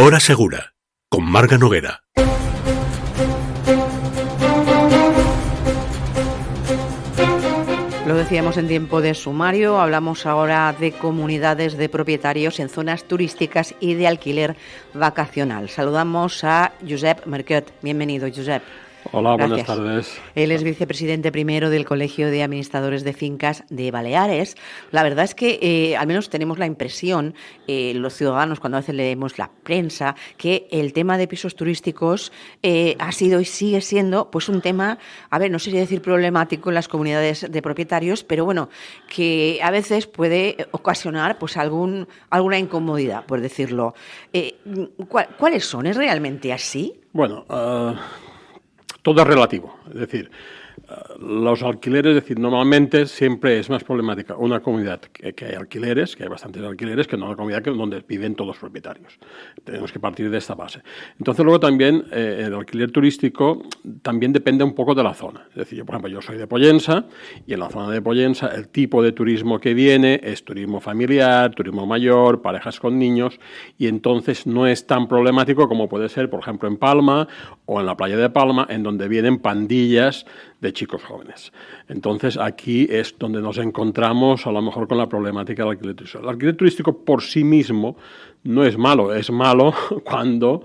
Hora Segura, con Marga Noguera. Lo decíamos en tiempo de sumario, hablamos ahora de comunidades de propietarios en zonas turísticas y de alquiler vacacional. Saludamos a Josep Merquet. Bienvenido, Josep. Hola, Gracias. buenas tardes. Él es vicepresidente primero del Colegio de Administradores de Fincas de Baleares. La verdad es que al menos tenemos la impresión, los ciudadanos, cuando a veces leemos la prensa, que el tema de pisos turísticos ha sido y sigue siendo pues un tema, a ver, no sé si decir problemático en las comunidades de propietarios, pero bueno, que a veces puede ocasionar pues alguna incomodidad, por decirlo. ¿Cuáles son? ¿Es realmente así? Bueno, todo es relativo, es decir, los alquileres, es decir, normalmente siempre es más problemática una comunidad que hay alquileres, que hay bastantes alquileres, que no una comunidad donde viven todos los propietarios. Tenemos que partir de esta base. Entonces luego también el alquiler turístico también depende un poco de la zona. Es decir, yo, por ejemplo, yo soy de Pollensa y en la zona de Pollensa el tipo de turismo que viene es turismo familiar, turismo mayor, parejas con niños, y entonces no es tan problemático como puede ser, por ejemplo, en Palma o en la playa de Palma, en donde vienen pandillas de chicos jóvenes. Entonces, aquí es donde nos encontramos a lo mejor con la problemática del alquiler turístico. El alquiler turístico por sí mismo no es malo cuando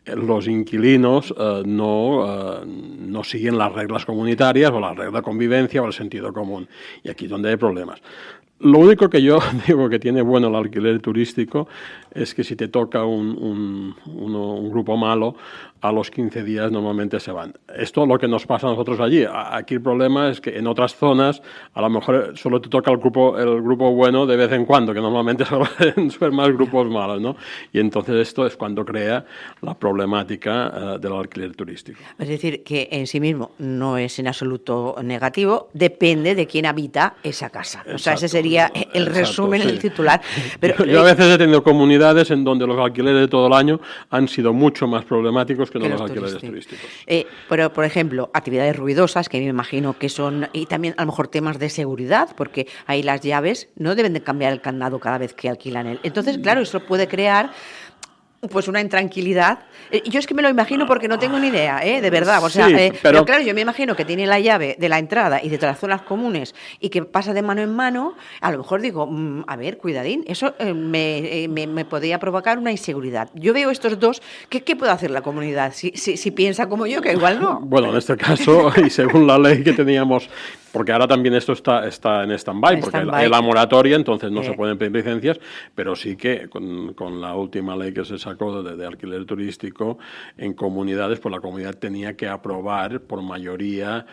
los inquilinos no siguen las reglas comunitarias o la regla de convivencia o el sentido común. Y aquí es donde hay problemas. Lo único que yo digo que tiene bueno el alquiler turístico es que si te toca un grupo malo, a los 15 días normalmente se van. Esto es lo que nos pasa a nosotros allí. Aquí el problema es que en otras zonas a lo mejor solo te toca el grupo bueno de vez en cuando, que normalmente suelen ser más grupos malos, ¿no? Y entonces esto es cuando crea la problemática del alquiler turístico. Es decir, que en sí mismo no es en absoluto negativo, depende de quién habita esa casa. O sea, ese sería el resumen, sí. El titular. Pero, yo a veces he tenido comunidades en donde los alquileres de todo el año han sido mucho más problemáticos que no los alquileres turísticos. Pero, por ejemplo, actividades ruidosas, que me imagino que son, y también a lo mejor temas de seguridad, porque ahí las llaves no deben de cambiar el candado cada vez que alquilan él. Entonces, claro, eso puede crear pues una intranquilidad. Yo es que me lo imagino porque no tengo ni idea, de verdad. O sea, sí, pero claro, yo me imagino que tiene la llave de la entrada y de las zonas comunes y que pasa de mano en mano. A lo mejor digo, a ver, cuidadín, eso me podría provocar una inseguridad. Yo veo estos dos, ¿qué puede hacer la comunidad? Si piensa como yo, que igual no. Bueno, en este caso, y según la ley que teníamos, porque ahora también esto está en stand-by, porque hay la moratoria, entonces no se pueden pedir licencias, pero sí que con la última ley que se sacó de alquiler turístico en comunidades, pues la comunidad tenía que aprobar por mayoría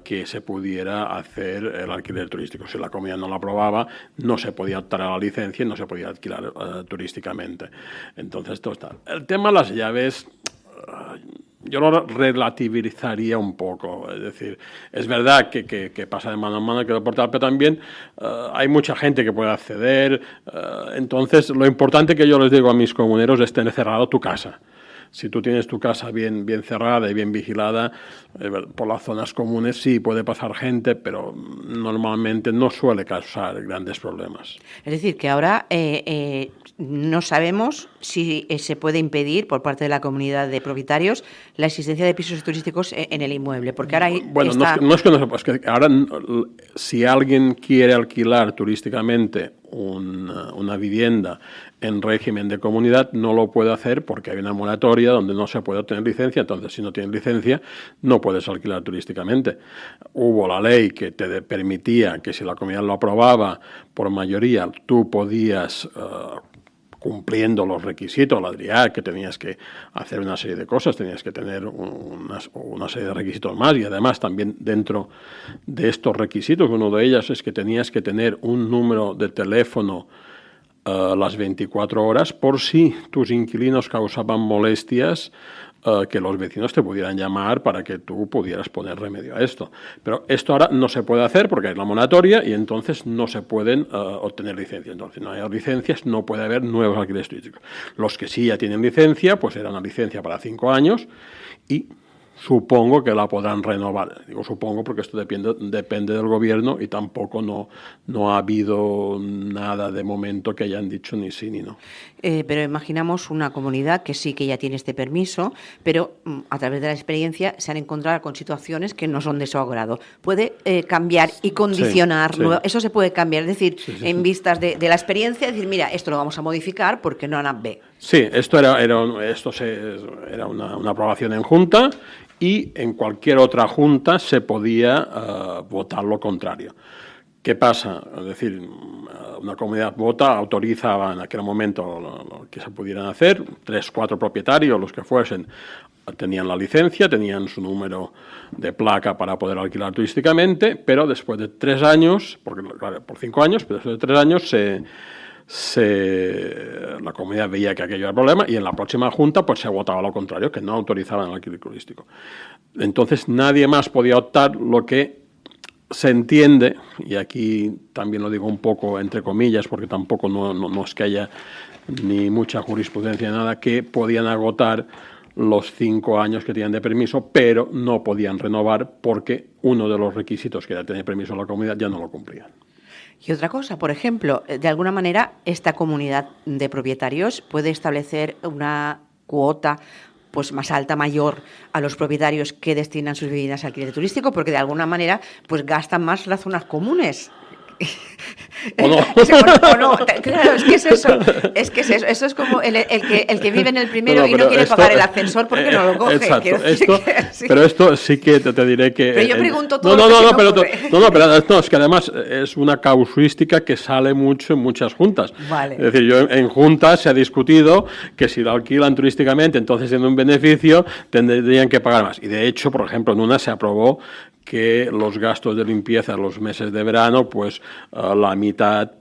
que se pudiera hacer el alquiler turístico. Si la comunidad no lo aprobaba, no se podía optar a la licencia y no se podía alquilar turísticamente. Entonces, esto está. El tema de las llaves, yo lo relativizaría un poco, es decir, es verdad que pasa de mano en mano, que lo portal, pero también hay mucha gente que puede acceder, entonces lo importante que yo les digo a mis comuneros es tener cerrado tu casa. Si tú tienes tu casa bien cerrada y bien vigilada, por las zonas comunes sí puede pasar gente, pero normalmente no suele causar grandes problemas. Es decir, que ahora no sabemos si se puede impedir por parte de la comunidad de propietarios la existencia de pisos turísticos en el inmueble, porque ahora bueno, no es que no sepa, es que ahora si alguien quiere alquilar turísticamente una vivienda en régimen de comunidad, no lo puede hacer porque hay una moratoria donde no se puede obtener licencia. Entonces, si no tienes licencia, no puedes alquilar turísticamente. Hubo la ley que te permitía que si la comunidad lo aprobaba por mayoría, tú podías, cumpliendo los requisitos, la DRIAC, que tenías que hacer una serie de cosas, tenías que tener una serie de requisitos más, y además también dentro de estos requisitos, uno de ellos es que tenías que tener un número de teléfono las 24 horas por si tus inquilinos causaban molestias, que los vecinos te pudieran llamar para que tú pudieras poner remedio a esto. Pero esto ahora no se puede hacer porque hay la moratoria y entonces no se pueden obtener licencias. Entonces, no hay licencias, no puede haber nuevos alquileres turísticos. Los que sí ya tienen licencia, pues era una licencia para 5 años y supongo que la podrán renovar. Digo supongo porque esto depende del gobierno y tampoco no ha habido nada de momento que hayan dicho ni sí ni no. Pero imaginamos una comunidad que sí que ya tiene este permiso, pero a través de la experiencia se han encontrado con situaciones que no son de su agrado. ¿Puede cambiar y condicionar? Sí. Eso se puede cambiar, es decir, Sí. en vistas de la experiencia, decir, mira, esto lo vamos a modificar porque no han B. Sí, esto era una aprobación en Junta y en cualquier otra Junta se podía votar lo contrario. ¿Qué pasa? Es decir, una comunidad vota, autorizaba en aquel momento lo que se pudieran hacer, 3, 4 propietarios, los que fuesen, tenían la licencia, tenían su número de placa para poder alquilar turísticamente, pero después de 3 años, por 5 años, pero después de 3 años la comunidad veía que aquello era problema y en la próxima junta pues se votaba lo contrario, que no autorizaban el alquiler turístico. Entonces nadie más podía optar, lo que se entiende, y aquí también lo digo un poco entre comillas porque tampoco no es que haya ni mucha jurisprudencia ni nada, que podían agotar los 5 años que tenían de permiso, pero no podían renovar porque uno de los requisitos que era tener permiso en la comunidad ya no lo cumplían. Y otra cosa, por ejemplo, de alguna manera esta comunidad de propietarios puede establecer una cuota pues más alta, mayor a los propietarios que destinan sus viviendas al alquiler turístico, porque de alguna manera pues gastan más las zonas comunes. ¿O no? O no, claro, es que es eso. Eso es como el que vive en el primero y no quiere pagar el ascensor porque no lo coge. Exacto, sí. Pero esto sí que te diré que... Pero yo pregunto todo pero es que además es una casuística que sale mucho en muchas juntas. Vale. Es decir, en juntas se ha discutido que si lo alquilan turísticamente, entonces tienen un beneficio, tendrían que pagar más. Y de hecho, por ejemplo, en una se aprobó que los gastos de limpieza en los meses de verano, pues la mitad,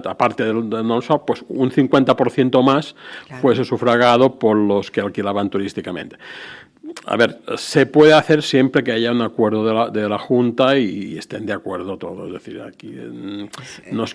aparte del non-stop, pues un 50% más fuese sufragado por los que alquilaban turísticamente. A ver, se puede hacer siempre que haya un acuerdo de la Junta y estén de acuerdo todos. Es decir, aquí no es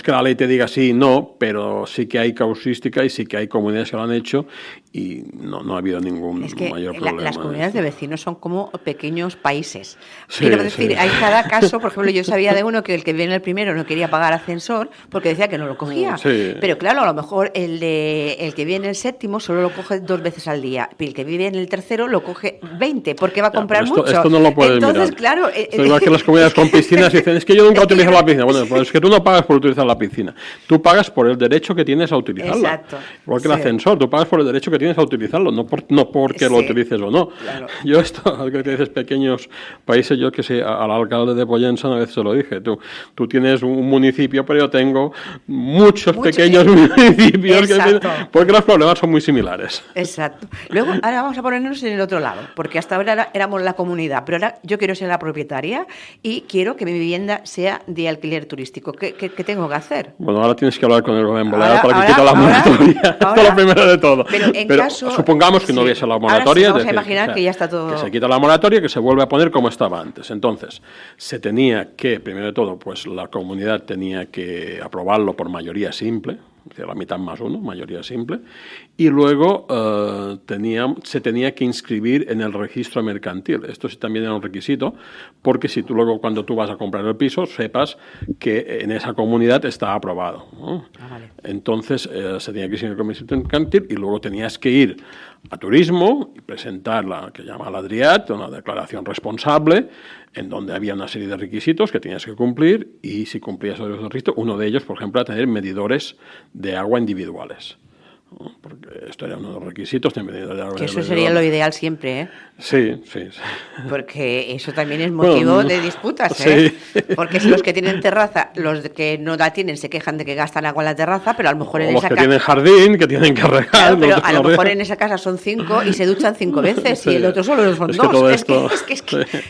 que la ley te diga sí y no, pero sí que hay causística y sí que hay comunidades que lo han hecho y no ha habido ningún mayor problema. Las comunidades de vecinos son como pequeños países. Sí, quiero decir, hay cada caso, por ejemplo, yo sabía de uno que el que viene el primero no quería pagar ascensor porque decía que no lo cogía. Sí. Pero claro, a lo mejor el que viene el séptimo solo lo coge 2 veces al día. El que vive en el tercero lo coge 20 porque va a comprar mucho. Esto no lo puedes Entonces, mirar. claro... igual que las comunidades con piscinas dicen, es que yo nunca utilizo la piscina. Bueno, pues es que tú no pagas por utilizar la piscina. Tú pagas por el derecho que tienes a utilizarla. Exacto. Igual que el ascensor, tú pagas por el derecho que tienes a utilizarlo, no porque lo utilices o no. Claro. Yo algo que dices pequeños países, yo que sé, al alcalde de Pollensa una vez se lo dije, tú tienes un municipio, pero yo tengo muchos pequeños municipios, porque los problemas son muy similares. Exacto. Luego, ahora vamos a ponernos en el otro lado, porque hasta ahora éramos la comunidad, pero ahora yo quiero ser la propietaria y quiero que mi vivienda sea de alquiler turístico. ¿Qué tengo que hacer? Bueno, ahora tienes que hablar con el gobierno balear para que quite la moratoria. Esto es lo primero de todo. Pero supongamos que no hubiese la moratoria. Vamos a imaginar que ya está todo... Que se quita la moratoria, que se vuelve a poner como estaba antes. Entonces, se tenía que, primero de todo, pues la comunidad tenía que aprobarlo por mayoría simple, es decir, la mitad más uno, mayoría simple, y luego se tenía que inscribir en el registro mercantil. Esto sí también era un requisito, porque si tú luego cuando tú vas a comprar el piso, sepas que en esa comunidad está aprobado, ¿no? Vale. Entonces se tenía que inscribir en el registro mercantil y luego tenías que ir a turismo y presentar la que llama la DRIAT, una declaración responsable, en donde había una serie de requisitos que tenías que cumplir y si cumplías esos requisitos, uno de ellos, por ejemplo, era tener medidores de agua individuales. Porque esto era uno de los requisitos de medidores de agua. Que eso sería lo ideal siempre, ¿eh? Sí. Porque eso también es motivo de disputas, ¿eh? Sí. Porque si los que tienen terraza, los que no la tienen se quejan de que gastan agua en la terraza, pero a lo mejor en los esa que casa... tienen jardín, que tienen que regar. Claro, pero a lo mejor en esa casa son 5 y se duchan 5 veces y el otro solo son 2.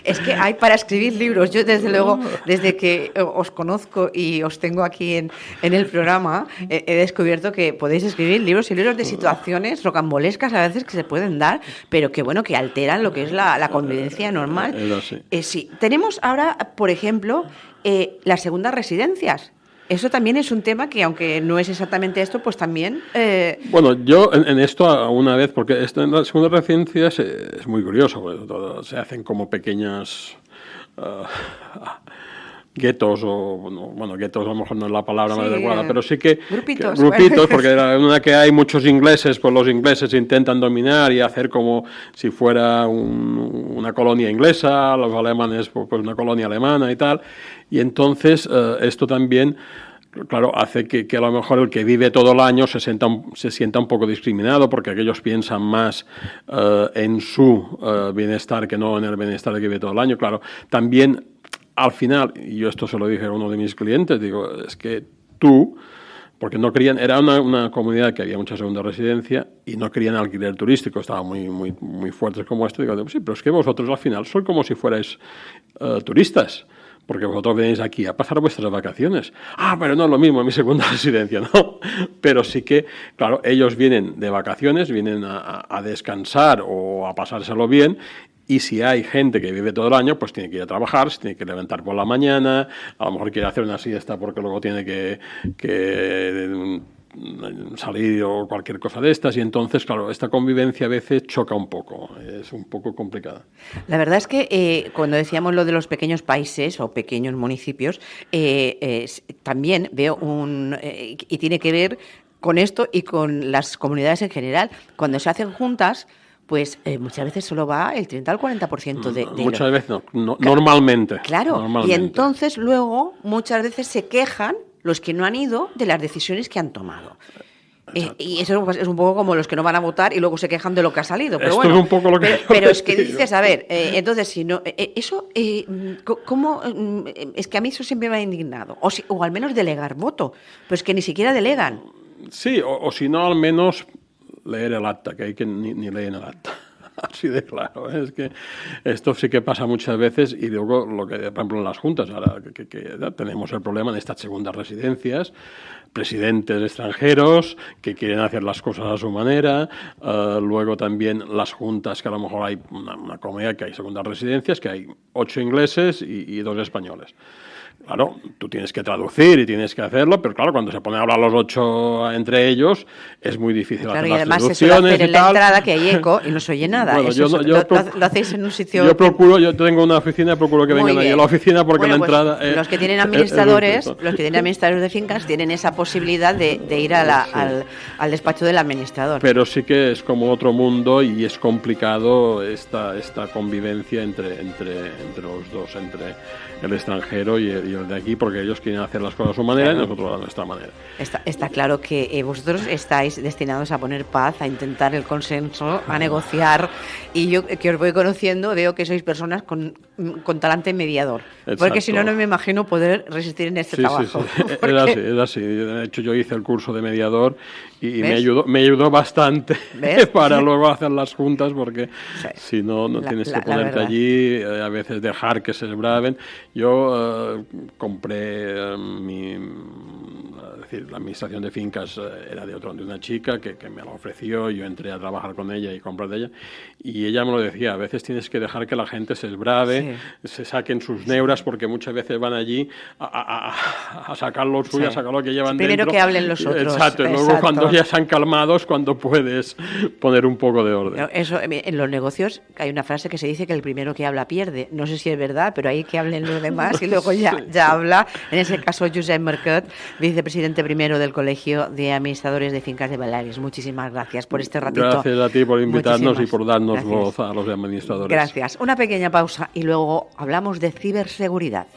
Es que hay para escribir libros. Yo, desde luego, desde que os conozco y os tengo aquí en el programa, he descubierto que podéis escribir libros y libros de situaciones rocambolescas a veces que se pueden dar, pero que bueno, que alteran lo que es la convivencia normal. Sí. Sí. Tenemos ahora, por ejemplo, las segundas residencias. Eso también es un tema que, aunque no es exactamente esto, pues también... Bueno, yo en esto una vez, porque esto en las segundas residencias es muy curioso, porque se hacen como pequeñas guetos, o bueno, guetos a lo mejor no es la palabra más adecuada, pero sí que grupitos, porque en una que hay muchos ingleses, pues los ingleses intentan dominar y hacer como si fuera una colonia inglesa, los alemanes pues una colonia alemana y tal, y entonces esto también, claro, hace que a lo mejor el que vive todo el año se sienta un poco discriminado, porque aquellos piensan más en su bienestar que no en el bienestar de que vive todo el año. Claro, también al final, y yo esto se lo dije a uno de mis clientes, digo, es que tú, porque no querían, era una comunidad que había mucha segunda residencia y no querían alquiler turístico, estaban muy fuertes como esto, digo, sí, pero es que vosotros al final sois como si fuerais turistas, porque vosotros venís aquí a pasar vuestras vacaciones. Ah, pero no es lo mismo en mi segunda residencia, ¿no? Pero sí que, claro, ellos vienen de vacaciones, vienen a descansar o a pasárselo bien, y si hay gente que vive todo el año, pues tiene que ir a trabajar, se tiene que levantar por la mañana, a lo mejor quiere hacer una siesta porque luego tiene que salir o cualquier cosa de estas, y entonces, claro, esta convivencia a veces choca un poco, es un poco complicada. La verdad es que cuando decíamos lo de los pequeños países o pequeños municipios, también veo y tiene que ver con esto y con las comunidades en general. Cuando se hacen juntas, pues muchas veces solo va el 30 al 40% de muchas veces no, normalmente. Claro, normalmente. Y entonces luego muchas veces se quejan los que no han ido de las decisiones que han tomado. Y eso es un poco como los que no van a votar y luego se quejan de lo que ha salido. Pero esto bueno, es un poco lo que pero es que dices, a ver, entonces si no, eso, ¿cómo? Es que a mí eso siempre me ha indignado. O al menos delegar voto, pues que ni siquiera delegan. Sí, o si no, al menos leer el acta, que hay que ni leen el acta. Así de claro, es que esto sí que pasa muchas veces, y luego lo que, por ejemplo, en las juntas, ahora que tenemos el problema en estas segundas residencias, presidentes extranjeros que quieren hacer las cosas a su manera, luego también las juntas, que a lo mejor hay una comunidad que hay segundas residencias, que hay 8 ingleses y 2 españoles. Claro, tú tienes que traducir y tienes que hacerlo, pero claro, cuando se ponen a hablar los 8 entre ellos, es muy difícil hacer las traducciones. Claro, y además se suele hacer en la entrada que hay eco y no se oye nada. Bueno, lo hacéis en un sitio... Yo tengo una oficina y procuro que vengan ahí a la oficina, porque la entrada... Los que tienen administradores, de fincas tienen esa posibilidad de ir al despacho del administrador. Pero sí que es como otro mundo y es complicado esta convivencia entre los dos, entre el extranjero y el de aquí, porque ellos quieren hacer las cosas a su manera, claro, y nosotros a nuestra manera. Está claro que vosotros estáis destinados a poner paz, a intentar el consenso, a negociar, y yo que os voy conociendo veo que sois personas con talante mediador. Exacto. Porque si no, no me imagino poder resistir en este trabajo. Sí. Es así. De hecho, yo hice el curso de mediador y me ayudó bastante para luego hacer las juntas, porque si no tienes que ponerte allí, a veces dejar que se braven. Yo compré la administración de fincas era de una chica que me lo ofreció, yo entré a trabajar con ella y comprar de ella, y ella me lo decía, a veces tienes que dejar que la gente se esbrave, se saquen sus neuras, porque muchas veces van allí a sacar lo suyo, a sacar lo que llevan dentro. Primero que hablen los otros. Exacto, y luego cuando ya están calmados, cuando puedes poner un poco de orden. Eso, en los negocios hay una frase que se dice que el primero que habla pierde. No sé si es verdad, pero hay que hablen los demás y luego ya habla. En ese caso, Josep Marquet, vicepresidente primero del Colegio de Administradores de Fincas de Baleares. Muchísimas gracias por este ratito. Gracias a ti por invitarnos y por darnos voz a los administradores. Gracias. Una pequeña pausa y luego hablamos de ciberseguridad.